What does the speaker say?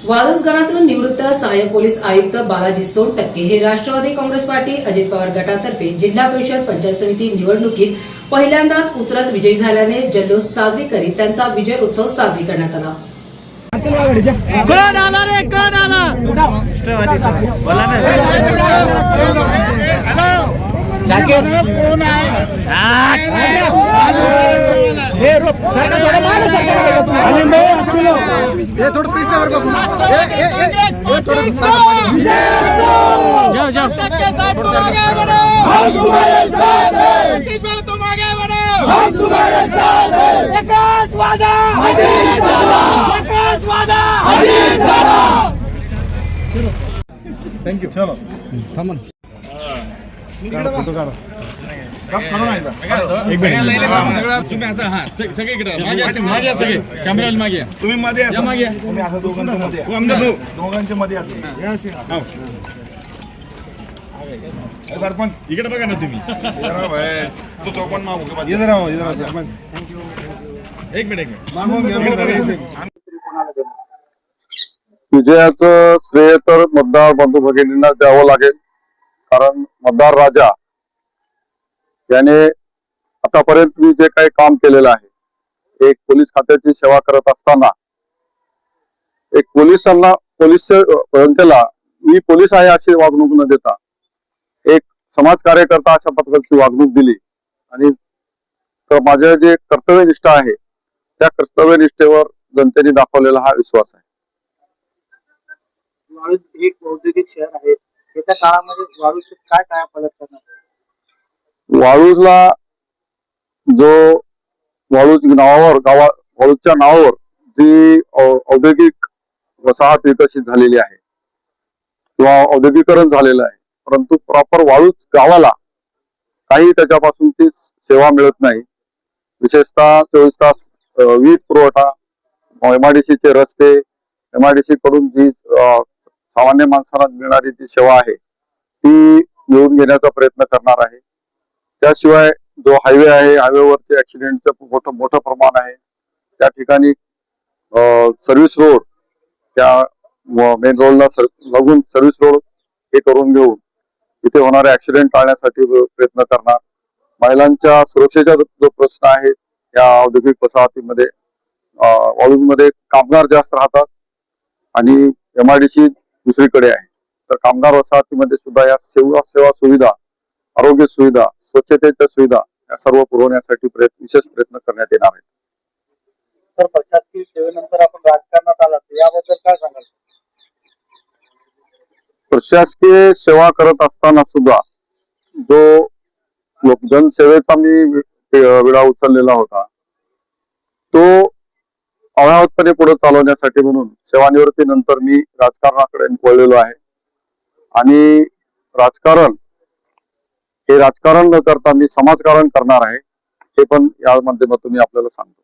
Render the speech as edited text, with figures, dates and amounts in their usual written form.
वाळूज गणातून निवृत्त सहाय्यक पोलीस आयुक्त बालाजी सोनटक्के हे राष्ट्रवादी काँग्रेस पार्टी अजित पवार गटातर्फे जिल्हा परिषद पंचायत समिती निवडणुकीत पहिल्यांदाच उतरत विजयी झाल्याने जल्लोष साजरी करीत त्यांचा विजय उत्सव साजरी करण्यात आला। थोड़ा पीछे जाओ जाओ तुम आगे बढ़ो, हम तुम्हारे साथ हैं। विकास वादा विकास वादा। Thank you. चलो थांबन तुम्ही मध्ये दोघांच्या मध्ये सरपंच इकडे बघा ना तुम्ही तो चौपन मागू एक मिनिट विजयाचं श्रेय तर मतदार बंधू भगिनींना द्यावं लागेल, कारण मतदार राजा याने आतापर्यंत मी जे काही काम केलेलं आहे, एक पोलीस खात्याची सेवा करत असताना एक पोलीस जनतेला मी पोलीस आहे अशी वागणूक न देता एक समाज कार्यकर्ता अशा पद्धतीची वागणूक दिली आणि माझे जे कर्तव्यनिष्ठा आहे त्या कर्तव्यनिष्ठेवर जनतेने दाखवलेला हा विश्वास आहे। वाळूज एक औद्योगिक शहर आहे, त्याच्या काळामध्ये वाळूज काय काय फरक करणार? वाळूजला जो वाळूज नावावर वाळूजच्या नावावर जी औद्योगिक वसाहत विकसित झालेली आहे किंवा औद्योगिकरण झालेलं आहे, परंतु प्रॉपर वाळूज गावाला काही त्याच्यापासूनची सेवा मिळत नाही। विशेषतः 24 तास वीज पुरवठा, MIDC चे रस्ते, MIDC कडून जी सामान्य माणसाला मिळणारी जी सेवा आहे ती मिळवून घेण्याचा प्रयत्न करणार आहे। त्याशिवाय जो हायवे आहे, हायवेवरचे ऍक्सिडेंटचं मोठं प्रमाण आहे, त्या ठिकाणी सर्व्हिस रोड, त्या मेन रोडला लागून सर्व्हिस रोड हे करून घेऊन तिथे होणारे ऍक्सिडेंट टाळण्यासाठी प्रयत्न करणार। महिलांच्या सुरक्षेचा जो प्रश्न आहे, या औद्योगिक वसाहतीमध्ये वाळूजमध्ये कामगार जास्त राहतात आणि MIDC दुसरीकडे आहे, तर कामगार वसाहतीमध्ये सुद्धा या सेवा सुविधा, आरोग्य सुविधा, स्वच्छतेच्या सुविधा या सर्व पुरवण्यासाठी विशेष प्रयत्न करण्यात येणार आहेत। तर प्रशासकीय सेवेनंतर आपण राजकारणात आलात, याबद्दल काय सांगाल? प्रशासकीय सेवा करत असताना सुद्धा जो जनसेवेचा मी विडा उचललेला होता तो अव्याहतपणे पुढे चालवण्यासाठी म्हणून सेवानिवृत्तीनंतर मी राजकारणाकडे वळलेलो आहे आणि राजकारण न करता मी समाजकारण करणार आहे, हे पण या माध्यमातून मी आपल्याला सांगतो।